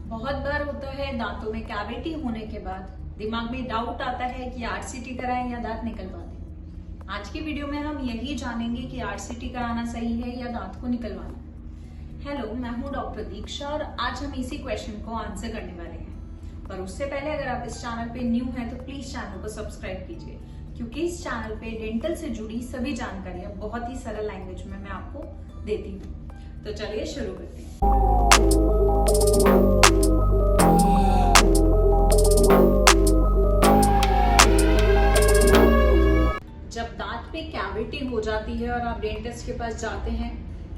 बहुत बार होता है दांतों में कैविटी होने के बाद दिमाग में डाउट आता है कि आरसीटी कराएं या दांत निकलवा दें। आज की वीडियो में हम यही जानेंगे कि आरसीटी कराना सही है या दांत को निकलवाना। हेलो, मैं हूं डॉक्टर दीक्षा और आज हम इसी क्वेश्चन को आंसर करने वाले हैं। पर उससे पहले अगर आप इस चैनल पे न्यू हैं तो प्लीज चैनल को सब्सक्राइब कीजिए, क्योंकि इस चैनल पे डेंटल से जुड़ी सभी जानकारियां बहुत ही सरल लैंग्वेज में मैं आपको देती हूँ। तो चलिए शुरू करते हैं। जब दांत पे कैविटी हो जाती है और आप डेंटिस्ट के पास जाते हैं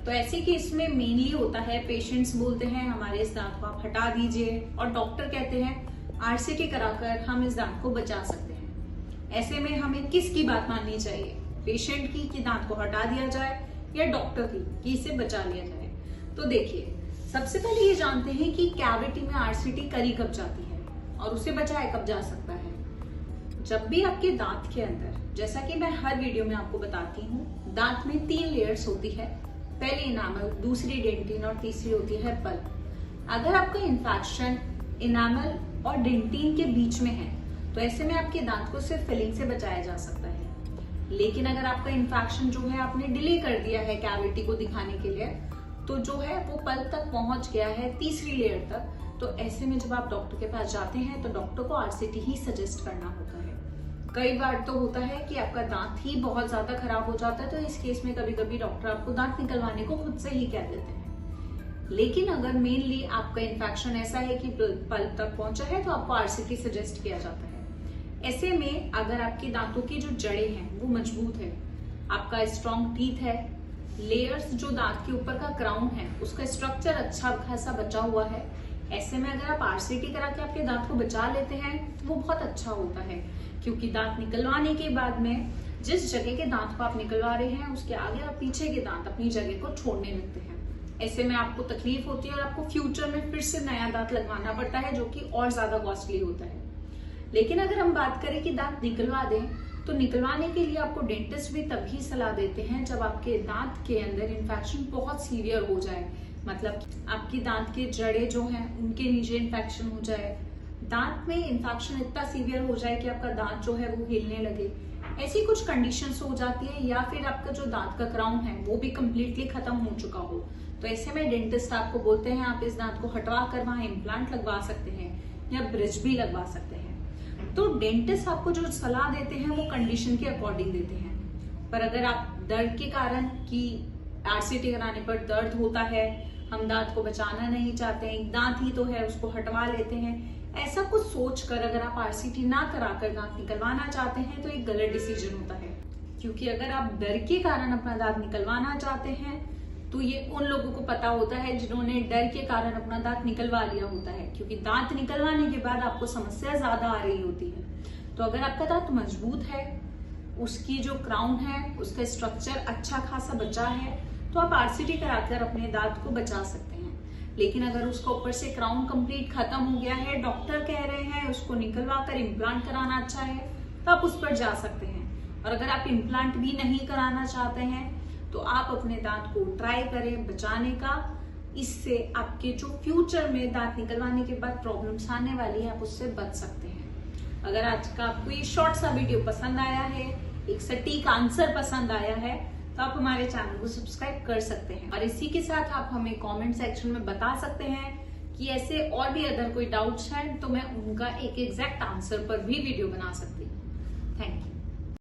तो ऐसे केस में मेनली होता है पेशेंट्स बोलते हैं हमारे इस दांत को आप हटा दीजिए, और डॉक्टर कहते हैं आरसीटी कराकर हम इस दांत को बचा सकते हैं। ऐसे में हमें किसकी बात माननी चाहिए, पेशेंट की कि दांत को हटा दिया जाए या डॉक्टर की कि इसे बचा लिया जाए? तो देखिए, सबसे पहले ये जानते हैं कि कैविटी में आरसीटी करी कब जाती है और उसे बचाया कब जा सकता है। जब भी आपके दांत के अंदर, जैसा कि मैं हर वीडियो में आपको बताती हूँ, दांत में 3 लेयर्स होती है। पहली इनामल, दूसरी डेंटिन और तीसरी होती है पल्प। अगर आपका इन्फेक्शन इनामल और डेंटिन के बीच में है तो ऐसे में आपके दांत को सिर्फ फिलिंग से बचाया जा सकता है। लेकिन अगर आपका इन्फेक्शन जो है आपने डिले कर दिया है कैविटी को दिखाने के लिए, तो जो है वो पल्प तक पहुंच गया है, तीसरी लेयर तक, तो ऐसे में जब आप डॉक्टर के पास जाते हैं तो डॉक्टर को आरसीटी ही सजेस्ट करना होता है। कई बार तो होता है कि आपका दांत ही बहुत ज्यादा खराब हो जाता है, तो इस केस में कभी कभी डॉक्टर आपको दांत निकलवाने को खुद से ही कह देते हैं। लेकिन अगर मेनली आपका इन्फेक्शन ऐसा है कि पल्प तक पहुंचा है तो आपको आरसीटी सजेस्ट किया जाता है। ऐसे में अगर आपके दांतों की जो जड़ें हैं वो मजबूत है, आपका स्ट्रॉन्ग टीथ है, लेयर्स जो दांत के ऊपर का क्राउन है उसका स्ट्रक्चर अच्छा खासा बचा हुआ है, ऐसे में अगर आप आरसीटी करा के आपके दांत को बचा लेते हैं तो वो बहुत अच्छा होता है। क्योंकि दांत निकलवाने के बाद में जिस जगह के दांत को आप निकलवा रहे हैं उसके आगे और पीछे के दांत अपनी जगह को छोड़ने लगते हैं। ऐसे में आपको तकलीफ होती है और आपको फ्यूचर में फिर से नया दांत लगवाना पड़ता है, जो कि और ज्यादा कॉस्टली होता है। लेकिन अगर हम बात करें कि दांत निकलवा दें, तो निकलवाने के लिए आपको डेंटिस्ट भी तभी सलाह देते हैं जब आपके दांत के अंदर इन्फेक्शन बहुत सीवियर हो जाए, मतलब आपकी दांत के जड़ें जो हैं उनके नीचे इन्फेक्शन हो जाए, दांत में इन्फेक्शन इतना सीवियर हो जाए कि आपका दांत जो है वो हिलने लगे, ऐसी कुछ कंडीशंस हो जाती है, या फिर आपका जो दांत का क्राउन है वो भी कम्प्लीटली खत्म हो चुका हो, तो ऐसे में डेंटिस्ट आपको बोलते हैं आप इस दांत को हटवा कर वहां इम्प्लांट लगवा सकते हैं या ब्रिज भी लगवा सकते हैं। तो डेंटिस्ट आपको जो सलाह देते हैं वो कंडीशन के अकॉर्डिंग देते हैं। पर अगर आप दर्द के कारण कि आरसीटी कराने पर दर्द होता है, हम दांत को बचाना नहीं चाहते हैं, एक दांत ही तो है उसको हटवा लेते हैं, ऐसा कुछ सोचकर अगर आप आरसीटी ना कराकर दांत निकलवाना चाहते हैं तो एक गलत डिसीजन होता है। क्योंकि अगर आप डर के कारण अपना दांत निकलवाना चाहते हैं तो ये उन लोगों को पता होता है जिन्होंने डर के कारण अपना दांत निकलवा लिया होता है, क्योंकि दांत निकलवाने के बाद आपको समस्या ज्यादा आ रही होती है। तो अगर आपका दांत मजबूत है, उसकी जो क्राउन है उसका स्ट्रक्चर अच्छा खासा बचा है, तो आप आरसीटी कराकर अपने दांत को बचा सकते हैं। लेकिन अगर उसका ऊपर से क्राउन कंप्लीट खत्म हो गया है, डॉक्टर कह रहे हैं उसको निकलवा कर इम्प्लांट कराना अच्छा है, तो आप उस पर जा सकते हैं। और अगर आप इम्प्लांट भी नहीं कराना चाहते हैं तो आप अपने दांत को ट्राई करें बचाने का। इससे आपके जो फ्यूचर में दांत निकलवाने के बाद प्रॉब्लम्स आने वाली है, आप उससे बच सकते हैं। अगर आज का आपको ये शॉर्ट सा वीडियो पसंद आया है, एक सटीक आंसर पसंद आया है, तो आप हमारे चैनल को सब्सक्राइब कर सकते हैं। और इसी के साथ आप हमें कमेंट सेक्शन में बता सकते हैं कि ऐसे और भी अगर कोई डाउट्स हैं तो मैं उनका एक एग्जैक्ट आंसर पर भी वीडियो बना सकती हूँ। Thank you.